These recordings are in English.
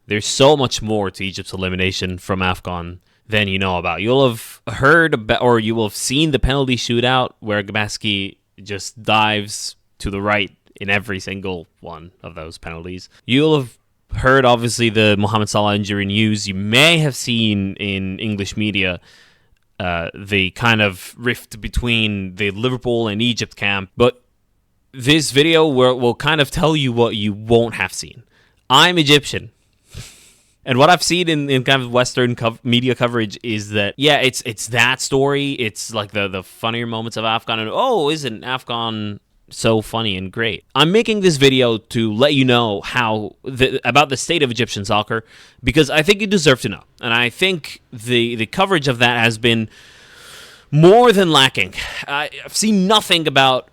There's so much more to Egypt's elimination from AFCON than you know about. You'll have heard about, or you will have seen the penalty shootout where Gabaski just dives to the right in every single one of those penalties. You'll have heard, obviously, the Mohamed Salah injury news. You may have seen in English media the kind of rift between the Liverpool and Egypt camp. But this video will kind of tell you what you won't have seen. I'm Egyptian. And what I've seen in kind of Western media coverage is that, yeah, it's that story. It's like the funnier moments of AFCON. And, oh, isn't AFCON so funny and great? I'm making this video to let you know about the state of Egyptian soccer, because I think you deserve to know. And I think the coverage of that has been more than lacking. I've seen nothing about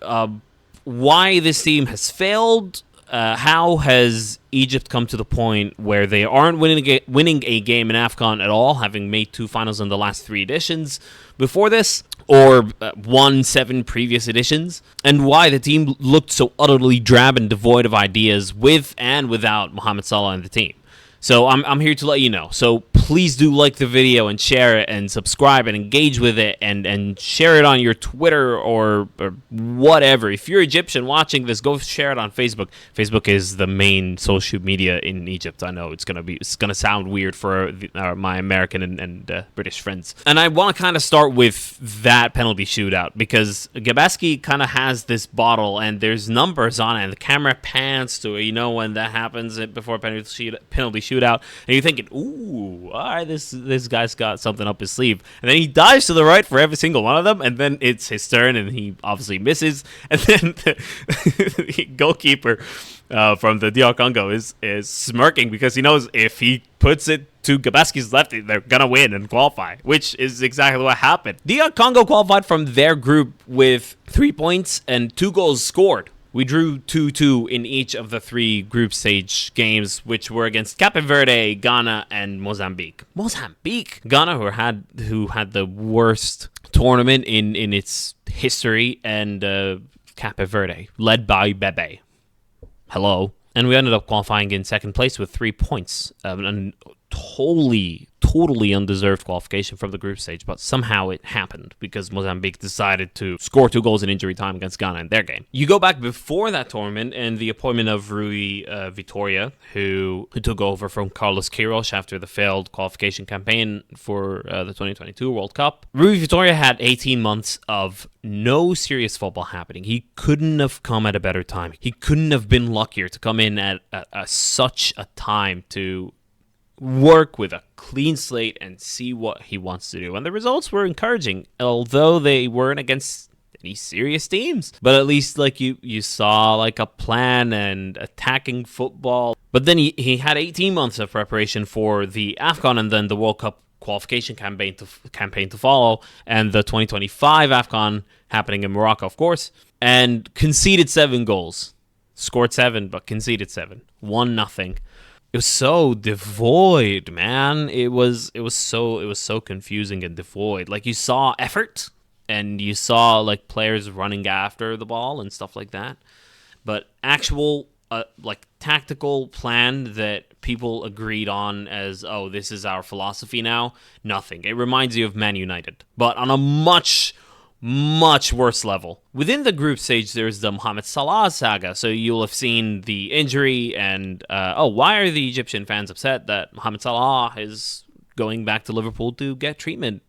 why this team has failed. How has Egypt come to the point where they aren't winning a game in AFCON at all, having made 2 finals in the last 3 editions before this, or won 7 previous editions, and why the team looked so utterly drab and devoid of ideas with and without Mohamed Salah in the team. So I'm here to let you know. So please do like the video and share it and subscribe and engage with it and share it on your Twitter or whatever. If you're Egyptian watching this, go share it on Facebook. Facebook is the main social media in Egypt. I know it's gonna sound weird for my American and British friends. And I want to kind of start with that penalty shootout, because Gabaski kind of has this bottle and there's numbers on it, and the camera pans to it, when that happens before penalty shootout, and you're thinking, ooh, all right, this guy's got something up his sleeve. And then he dives to the right for every single one of them, and then it's his turn, and he obviously misses. And then the goalkeeper from the DR Congo is smirking, because he knows if he puts it to Gabaski's left, they're gonna win and qualify, which is exactly what happened. DR Congo qualified from their group with 3 points and 2 goals scored. We drew 2-2 in each of the 3 group stage games, which were against Cape Verde, Ghana, and Mozambique. Ghana, who had the worst tournament in its history, and Cape Verde, led by Bebe. Hello. And we ended up qualifying in second place with 3 points. And totally undeserved qualification from the group stage, but somehow it happened because Mozambique decided to score 2 goals in injury time against Ghana in their game. You go back before that tournament and the appointment of Rui Vitória, who took over from Carlos Queiroz after the failed qualification campaign for the 2022 World Cup. Rui Vitória had 18 months of no serious football happening. He couldn't have come at a better time. He couldn't have been luckier to come in at such a time to work with a clean slate and see what he wants to do. And the results were encouraging, although they weren't against any serious teams. But at least you saw like a plan and attacking football. But then he had 18 months of preparation for the AFCON and then the World Cup qualification campaign to follow, and the 2025 AFCON happening in Morocco, of course, and conceded 7 goals. Scored 7, but conceded 7. 1-0. It was so devoid, man. It was so confusing and devoid. Like, you saw effort and you saw like players running after the ball and stuff like that, but actual tactical plan that people agreed on as, oh, this is our philosophy now, nothing. It reminds you of Man United, but on a much worse level. Within the group stage, there's the Mohamed Salah saga. So you'll have seen the injury and, why are the Egyptian fans upset that Mohamed Salah is going back to Liverpool to get treatment?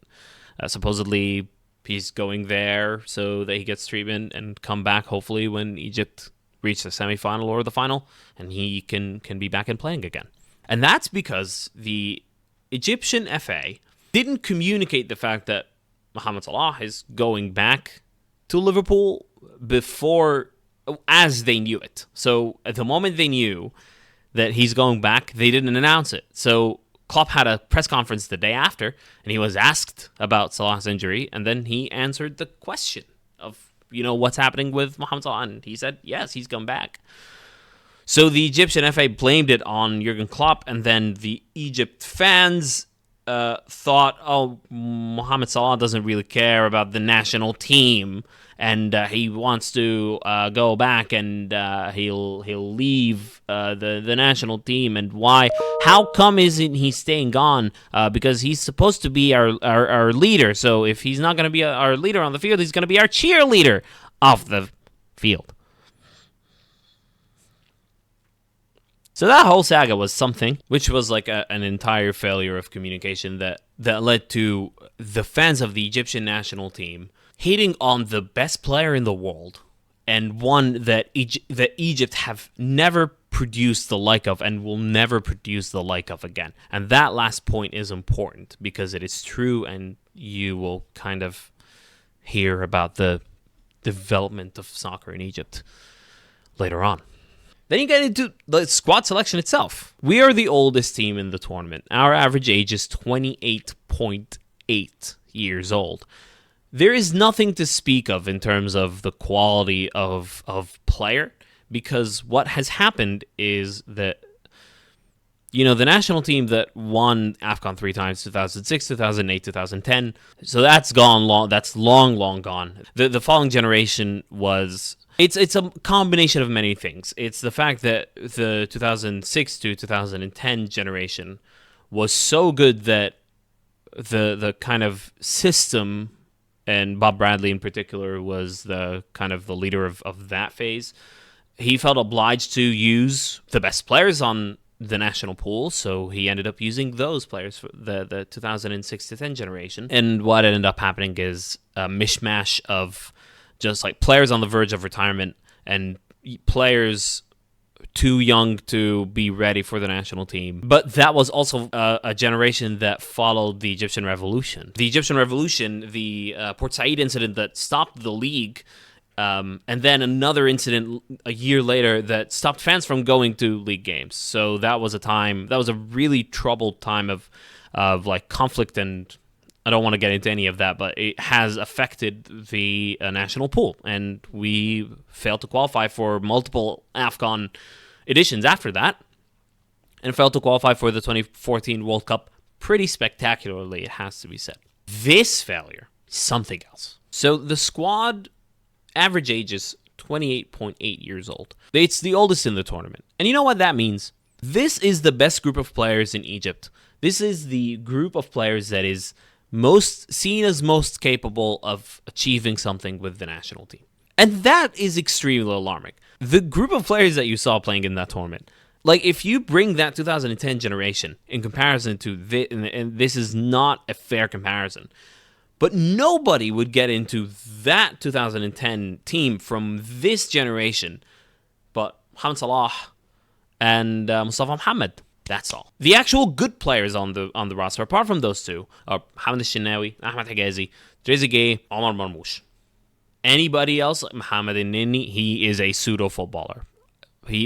Supposedly, he's going there so that he gets treatment and come back, hopefully, when Egypt reach the semifinal or the final, and he can be back and playing again. And that's because the Egyptian FA didn't communicate the fact that Mohamed Salah is going back to Liverpool as they knew it. So at the moment they knew that he's going back, they didn't announce it. So Klopp had a press conference the day after, and he was asked about Salah's injury, and then he answered the question of, what's happening with Mohamed Salah, and he said, yes, he's come back. So the Egyptian FA blamed it on Jurgen Klopp, and then the Egypt fans thought, oh, Mohamed Salah doesn't really care about the national team, and he wants to go back, and he'll leave the national team, and why? How come isn't he staying on? Because he's supposed to be our leader. So if he's not going to be our leader on the field, he's going to be our cheerleader off the field. So that whole saga was something, which was like an entire failure of communication that led to the fans of the Egyptian national team hating on the best player in the world, and one that Egypt have never produced the like of and will never produce the like of again. And that last point is important because it is true, and you will kind of hear about the development of soccer in Egypt later on. Then you get into the squad selection itself. We are the oldest team in the tournament. Our average age is 28.8 years old. There is nothing to speak of in terms of the quality of player, because what has happened is that, you know, the national team that won AFCON 3 times, 2006, 2008, 2010, so that's gone long. That's long gone. The following generation was... It's a combination of many things. It's the fact that the 2006 to 2010 generation was so good that the kind of system, and Bob Bradley in particular was the kind of the leader of that phase. He felt obliged to use the best players on the national pool, so he ended up using those players for the 2006 to 10 generation. And what ended up happening is a mishmash of just like players on the verge of retirement and players too young to be ready for the national team. But that was also a generation that followed the Egyptian Revolution. The Egyptian Revolution, the Port Said incident that stopped the league, and then another incident a year later that stopped fans from going to league games. So that was a really troubled time of like conflict, and I don't want to get into any of that, but it has affected the national pool, and we failed to qualify for multiple AFCON editions after that, and failed to qualify for the 2014 World Cup pretty spectacularly, it has to be said. This failure is something else. So the squad average age is 28.8 years old. It's the oldest in the tournament. And you know what that means? This is the best group of players in Egypt. This is the group of players that is seen as most capable of achieving something with the national team. And that is extremely alarming. The group of players that you saw playing in that tournament, like if you bring that 2010 generation in comparison to this, and this is not a fair comparison, but nobody would get into that 2010 team from this generation but Mo Salah and Mustafa Mohamed. That's all. The actual good players on the roster, apart from those two, are Mohamed El-Shenawi, Ahmed Higazi, Trezeguet, Omar Marmoush. Anybody else, Mohamed El-Nini, he is a pseudo footballer.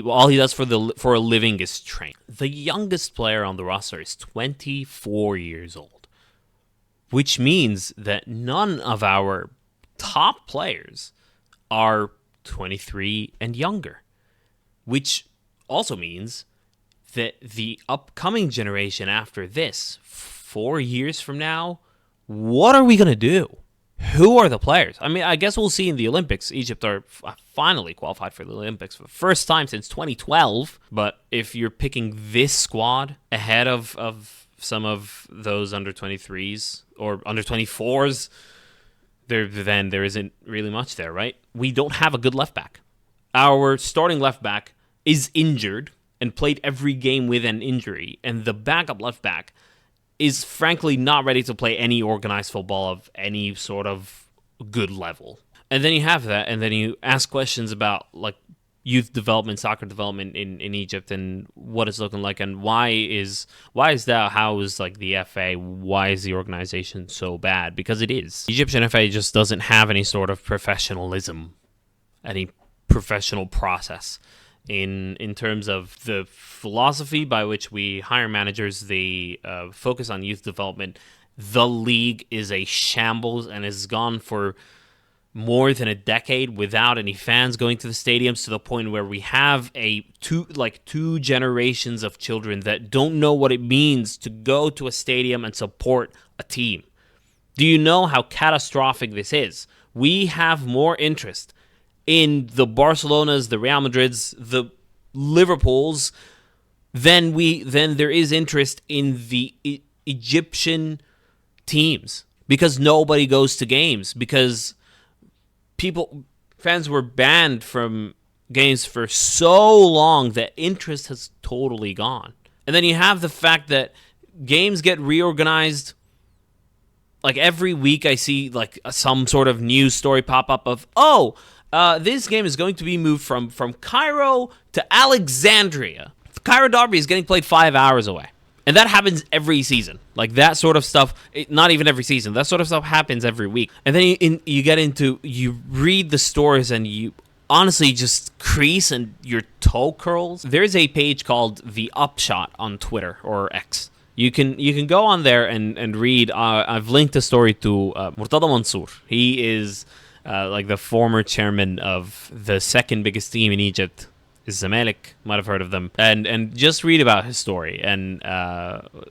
All he does for a living is train. The youngest player on the roster is 24 years old, which means that none of our top players are 23 and younger, which also means that the upcoming generation after this, 4 years from now, what are we going to do? Who are the players? I mean, I guess we'll see in the Olympics. Egypt are finally qualified for the Olympics for the first time since 2012. But if you're picking this squad ahead of some of those under 23s or under 24s, then there isn't really much there, right? We don't have a good left back. Our starting left back is injured and played every game with an injury, and the backup left back is frankly not ready to play any organized football of any sort of good level. And then you have that, and then you ask questions about like youth development, soccer development in Egypt, and what it's looking like, and why is that? How is like the FA? Why is the organization so bad? Because it is. The Egyptian FA just doesn't have any sort of professionalism, any professional process in terms of the philosophy by which we hire managers, the focus on youth development. The league is a shambles and has gone for more than a decade without any fans going to the stadiums, to the point where we have two generations of children that don't know what it means to go to a stadium and support a team. Do you know how catastrophic this is? We have more interest in the Barcelonas, the Real Madrids, the Liverpools than there is interest in the Egyptian teams, because nobody goes to games, because fans were banned from games for so long that interest has totally gone. And then you have the fact that games get reorganized. Like every week I see like some sort of news story pop up of, this game is going to be moved from Cairo to Alexandria. The Cairo Derby is getting played 5 hours away. And that happens every season. Like that sort of stuff, not even every season. That sort of stuff happens every week. And then you read the stories and you honestly just crease and your toe curls. There's a page called The Upshot on Twitter or X. You can go on there and read. I've linked a story to Murtada Mansour. He is like the former chairman of the second biggest team in Egypt, Zamalek. Might have heard of them. And just read about his story. And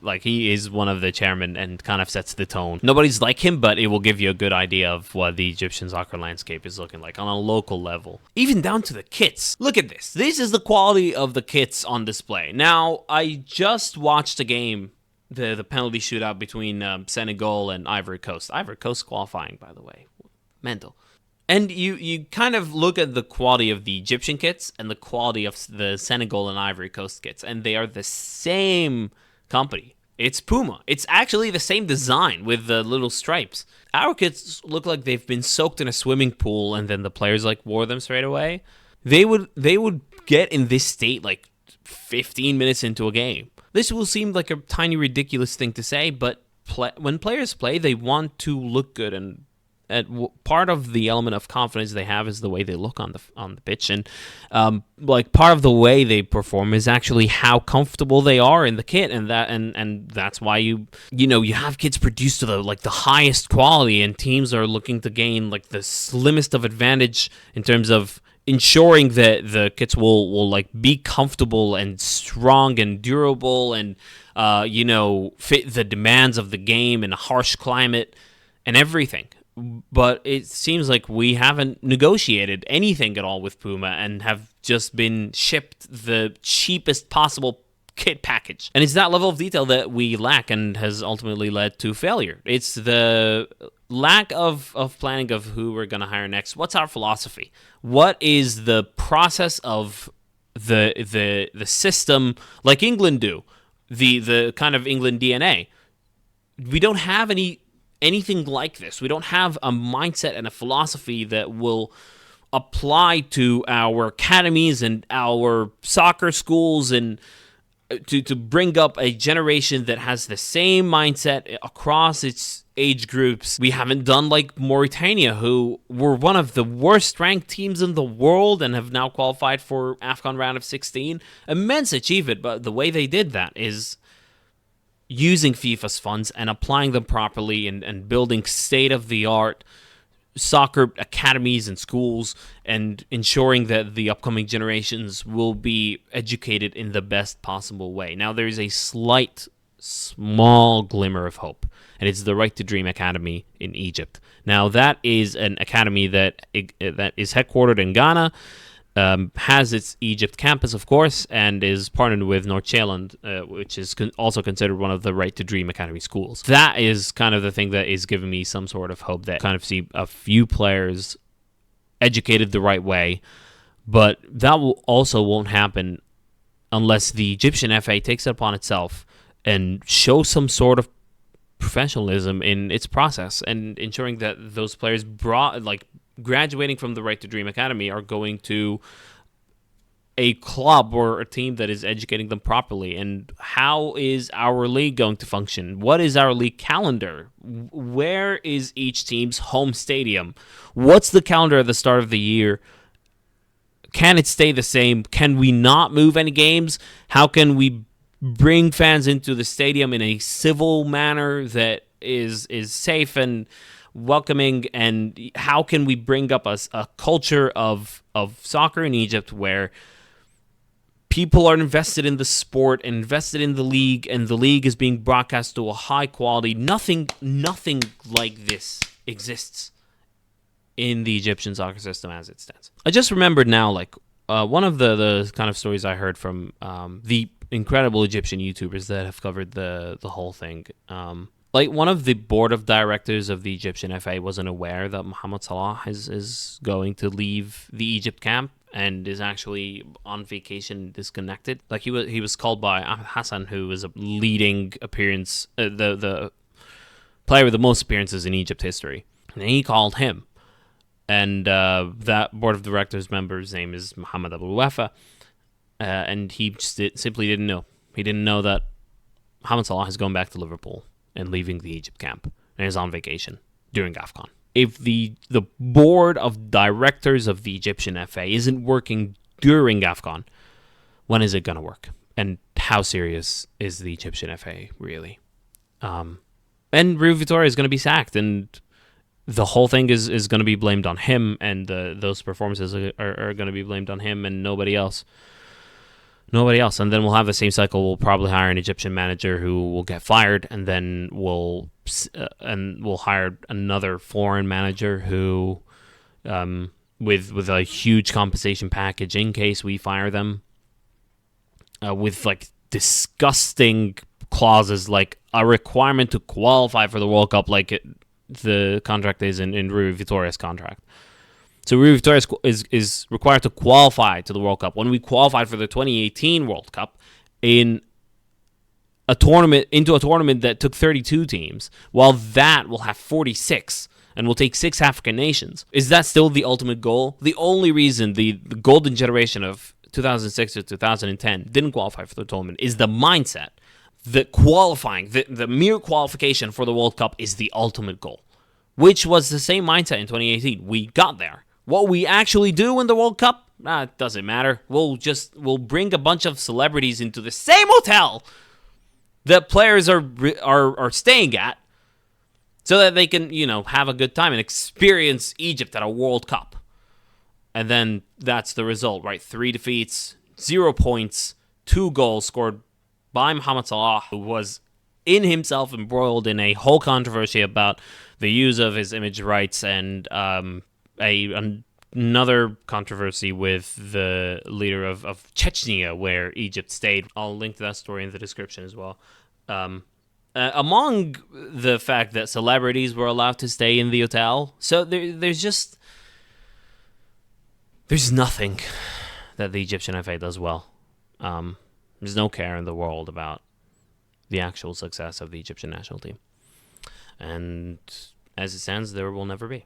like he is one of the chairmen and kind of sets the tone. Nobody's like him, but it will give you a good idea of what the Egyptian soccer landscape is looking like on a local level. Even down to the kits. Look at this. This is the quality of the kits on display. Now, I just watched a game, the penalty shootout between Senegal and Ivory Coast. Ivory Coast qualifying, by the way. Mental. And you kind of look at the quality of the Egyptian kits and the quality of the Senegal and Ivory Coast kits, and they are the same company. It's Puma. It's actually the same design with the little stripes. Our kits look like they've been soaked in a swimming pool, and then the players like wore them straight away. They would get in this state like 15 minutes into a game. This will seem like a tiny ridiculous thing to say, but when players play, they want to look good, and part of the element of confidence they have is the way they look on the pitch, and like part of the way they perform is actually how comfortable they are in the kit, and that's why you have kits produced to the highest quality, and teams are looking to gain like the slimmest of advantage in terms of ensuring that the kits will like be comfortable and strong and durable and fit the demands of the game in a harsh climate and everything. But it seems like we haven't negotiated anything at all with Puma and have just been shipped the cheapest possible kit package. And it's that level of detail that we lack and has ultimately led to failure. It's the lack of planning of who we're going to hire next. What's our philosophy? What is the process of the system like England do? The kind of England DNA. We don't have anything like this. We don't have a mindset and a philosophy that will apply to our academies and our soccer schools and to bring up a generation that has the same mindset across its age groups. We haven't done like Mauritania, who were one of the worst ranked teams in the world and have now qualified for AFCON round of 16. Immense achievement, but the way they did that is using FIFA's funds and applying them properly and building state-of-the-art soccer academies and schools and ensuring that the upcoming generations will be educated in the best possible way. Now, there's a small glimmer of hope, and it's the Right to Dream Academy in Egypt. Now, that is an academy that is headquartered in Ghana, has its Egypt campus, of course, and is partnered with North Zealand, which is also considered one of the Right to Dream Academy schools. That is kind of the thing that is giving me some sort of hope that kind of see a few players educated the right way, but that won't happen unless the Egyptian FA takes it upon itself and shows some sort of professionalism in its process and ensuring that those players graduating from the Right to Dream Academy are going to a club or a team that is educating them properly. And how is our league going to function? What is our league calendar? Where is each team's home stadium? What's the calendar at the start of the year? Can it stay the same? Can we not move any games? How can we bring fans into the stadium in a civil manner that is safe and welcoming, and how can we bring up a culture of soccer in Egypt where people are invested in the sport, invested in the league, and the league is being broadcast to a high quality? Nothing like this exists in the Egyptian soccer system as it stands. I just remembered now, like, one of the kind of stories I heard from the incredible Egyptian YouTubers that have covered the whole thing. Like, one of the board of directors of the Egyptian FA wasn't aware that Mohamed Salah is going to leave the Egypt camp and is actually on vacation, disconnected. Like, he was called by Ahmed Hassan, who was a leading appearance, the player with the most appearances in Egypt history. And he called him. And that board of directors member's name is Mohamed Abou Wafa. And he just simply didn't know. He didn't know that Mohamed Salah is going back to Liverpool and leaving the Egypt camp and is on vacation during AFCON. If the board of directors of the Egyptian FA isn't working during AFCON, when is it going to work? And how serious is the Egyptian FA really? And Rui Vitória is going to be sacked, and the whole thing is going to be blamed on him, and those performances are going to be blamed on him and nobody else. Nobody else. And then we'll have the same cycle. We'll probably hire an Egyptian manager who will get fired, and then we'll hire another foreign manager who, with a huge compensation package in case we fire them, with like disgusting clauses like a requirement to qualify for the World Cup, like the contract is in Rui Vitória's contract. So Rui Vitória is required to qualify to the World Cup. When we qualified for the 2018 World Cup into a tournament that took 32 teams, while that will have 46 and will take 6 African nations. Is that still the ultimate goal? The only reason the golden generation of 2006 to 2010 didn't qualify for the tournament is the mindset that qualifying, the mere qualification for the World Cup is the ultimate goal, which was the same mindset in 2018. We got there. What we actually do in the World Cup, it doesn't matter. We'll bring a bunch of celebrities into the same hotel that players are staying at, so that they can, have a good time and experience Egypt at a World Cup. And then that's the result, right? 3 defeats, 0 points, 2 goals scored by Mohamed Salah, who was in himself embroiled in a whole controversy about the use of his image rights and another controversy with the leader of Chechnya, where Egypt stayed. I'll link to that story in the description as well. Among the fact that celebrities were allowed to stay in the hotel, so there's nothing that the Egyptian FA does well. There's no care in the world about the actual success of the Egyptian national team. And as it stands, there will never be.